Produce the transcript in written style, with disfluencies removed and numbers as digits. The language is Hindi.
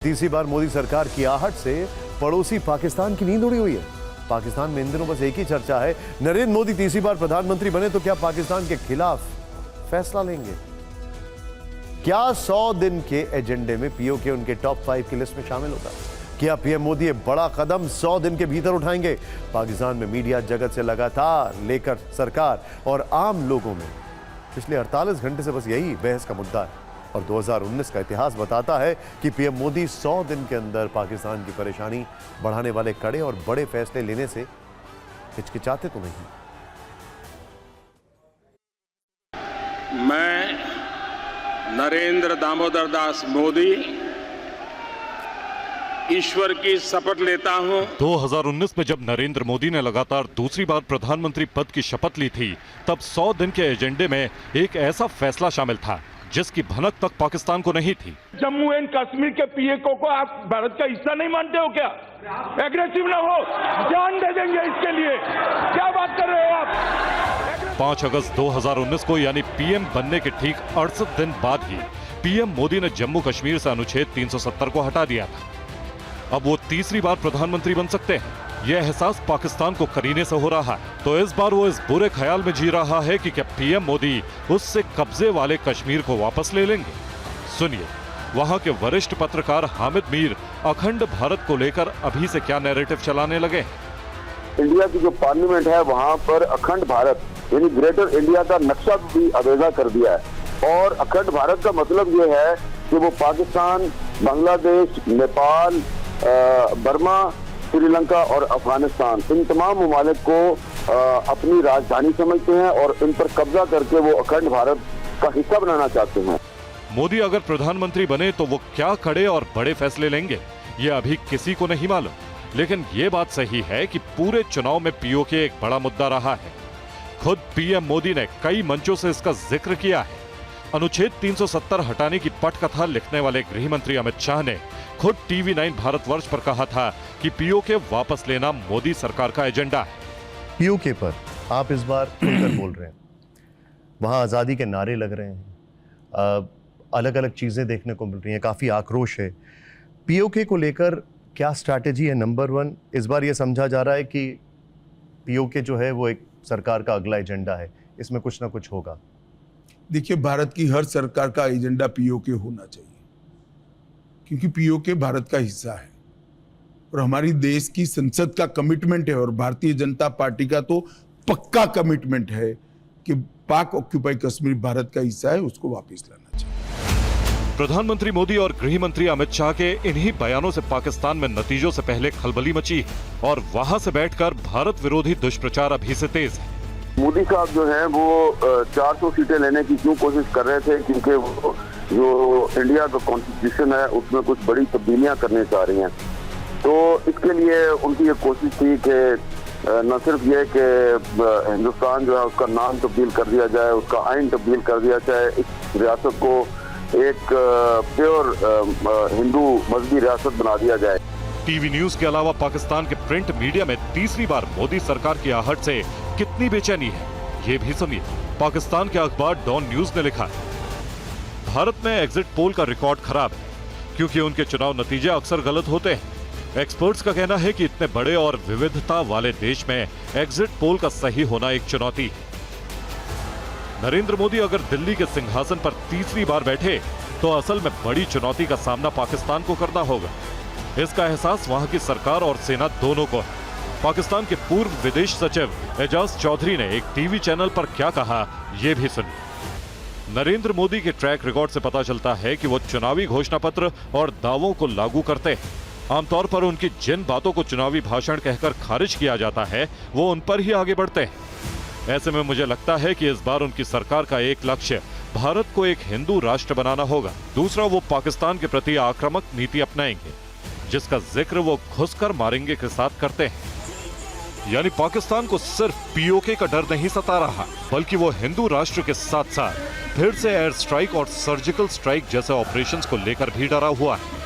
तीसरी बार मोदी सरकार की आहट से पड़ोसी पाकिस्तान की नींद उड़ी हुई है। पाकिस्तान में इन दिनों बस एक ही चर्चा है, नरेंद्र मोदी तीसरी बार प्रधानमंत्री बने तो क्या पाकिस्तान के खिलाफ फैसला लेंगे? क्या 100 दिन के एजेंडे में पीओके उनके टॉप 5 की लिस्ट में शामिल होगा? क्या पीएम मोदी एक बड़ा कदम 100 दिन के भीतर उठाएंगे? पाकिस्तान में मीडिया जगत से लगातार लेकर सरकार और आम लोगों में पिछले 48 घंटे से बस यही बहस का मुद्दा है। और 2019 का इतिहास बताता है कि पीएम मोदी 100 दिन के अंदर पाकिस्तान की परेशानी बढ़ाने वाले कड़े और बड़े फैसले लेने से हिचकिचाते तो नहीं। मैं नरेंद्र दामोदर दास मोदी ईश्वर की शपथ लेता हूं। 2019 में जब नरेंद्र मोदी ने लगातार दूसरी बार प्रधानमंत्री पद की शपथ ली थी, तब 100 दिन के एजेंडे में एक ऐसा फैसला शामिल था जिसकी भनक तक पाकिस्तान को नहीं थी। जम्मू एंड कश्मीर के पीएको को आप भारत का हिस्सा नहीं मानते हो क्या? एग्रेसिव ना हो, जान दे देंगे इसके लिए। क्या बात कर रहे हो आप? 5 अगस्त 2019 को यानी पीएम बनने के ठीक 68 दिन बाद ही पीएम मोदी ने जम्मू कश्मीर से अनुच्छेद 370 को हटा दिया था। अब वो तीसरी बार प्रधानमंत्री बन सकते हैं, यह एहसास पाकिस्तान को करीने से हो रहा है। तो इस बार वो इस बुरे ख्याल में जी रहा है कि क्या पीएम मोदी उससे कब्जे वाले कश्मीर को वापस ले लेंगे। सुनिए, वहां के वरिष्ठ पत्रकार हामिद मीर अखंड भारत को लेकर अभी से क्या नैरेटिव चलाने लगे। इंडिया की जो पार्लियामेंट है वहां पर अखंड भारत यानी ग्रेटर इंडिया का नक्शा भी अवेजा कर दिया है। और अखंड भारत का मतलब ये है कि वो पाकिस्तान, बांग्लादेश, नेपाल, बर्मा, श्रीलंका और अफगानिस्तान, इन तमाम ममालिक को अपनी राजधानी समझते हैं और इन पर कब्जा करके वो अखंड भारत का हिस्सा बनाना चाहते हैं। मोदी अगर प्रधानमंत्री बने तो वो क्या कड़े और बड़े फैसले लेंगे, ये अभी किसी को नहीं मालूम। लेकिन ये बात सही है कि पूरे चुनाव में पीओके एक बड़ा मुद्दा रहा है। खुद पीएम मोदी ने कई मंचों से इसका जिक्र किया है। अनुच्छेद 370 हटाने की पटकथा लिखने वाले गृह मंत्री अमित शाह ने खुद टीवी 9 भारतवर्ष पर कहा था कि पीओके वापस लेना मोदी सरकार का एजेंडा है। पीओके पर आप इस बार खुलकर बोल रहे हैं, वहां आजादी के नारे लग रहे हैं, अलग अलग चीजें देखने को मिल रही हैं, काफी आक्रोश है। पीओके को लेकर क्या स्ट्रैटेजी है? नंबर 1, इस बार यह समझा जा रहा है कि पीओके जो है वो एक सरकार का अगला एजेंडा है, इसमें कुछ ना कुछ होगा। देखिए, भारत की हर सरकार का एजेंडा पीओके होना चाहिए, क्योंकि पीओके भारत का हिस्सा है और हमारी देश की संसद का कमिटमेंट है और भारतीय जनता पार्टी का तो पक्का कमिटमेंट है कि पाक ऑक्यूपाई कश्मीर भारत का हिस्सा है, उसको वापस लाना चाहिए। प्रधानमंत्री मोदी और गृह मंत्री अमित शाह के इन्हीं बयानों से पाकिस्तान में नतीजों से पहले खलबली मची है और वहां से बैठकर भारत विरोधी दुष्प्रचार अभी से तेज है। मोदी साहब जो है वो 400 सीटें लेने की क्यों कोशिश कर रहे थे? क्योंकि वो जो इंडिया का कॉन्स्टिट्यूशन है उसमें कुछ बड़ी तब्दीलियां करने चाह रही हैं। तो इसके लिए उनकी ये कोशिश थी कि न सिर्फ ये कि हिंदुस्तान जो है उसका नाम तब्दील कर दिया जाए, उसका आइन तब्दील कर दिया जाए, इस रियासत को एक प्योर हिंदू मजहबी रियासत बना दिया जाए। टीवी न्यूज के अलावा पाकिस्तान के प्रिंट मीडिया में तीसरी बार मोदी सरकार की आहट से कितनी बेचैनी है, ये भी सुनिए। पाकिस्तान के अखबार डॉन न्यूज ने लिखा है, भारत में एग्जिट पोल का रिकॉर्ड खराब है क्योंकि उनके चुनाव नतीजे अक्सर गलत होते हैं। एक्सपर्ट्स का कहना है कि इतने बड़े और विविधता वाले देश में एग्जिट पोल का सही होना एक चुनौती है। नरेंद्र मोदी अगर दिल्ली के सिंहासन पर तीसरी बार बैठे तो असल में बड़ी चुनौती का सामना पाकिस्तान को करना होगा। इसका एहसास वहां की सरकार और सेना दोनों को है। पाकिस्तान के पूर्व विदेश सचिव एजाज चौधरी ने एक टीवी चैनल पर क्या कहा, यह भी सुनिए। नरेंद्र मोदी के ट्रैक रिकॉर्ड से पता चलता है कि वो चुनावी घोषणा पत्र और दावों को लागू करते हैं। आमतौर पर उनकी जिन बातों को चुनावी भाषण कहकर खारिज किया जाता है वो उन पर ही आगे बढ़ते हैं। ऐसे में मुझे लगता है कि इस बार उनकी सरकार का एक लक्ष्य भारत को एक हिंदू राष्ट्र बनाना होगा। दूसरा, वो पाकिस्तान के प्रति आक्रामक नीति अपनाएंगे, जिसका जिक्र वो घुसकर मारेंगे के साथ करते हैं। यानी पाकिस्तान को सिर्फ पीओके का डर नहीं सता रहा, बल्कि वो हिंदू राष्ट्र के साथ साथ फिर से एयर स्ट्राइक और सर्जिकल स्ट्राइक जैसे ऑपरेशंस को लेकर भी डरा हुआ है।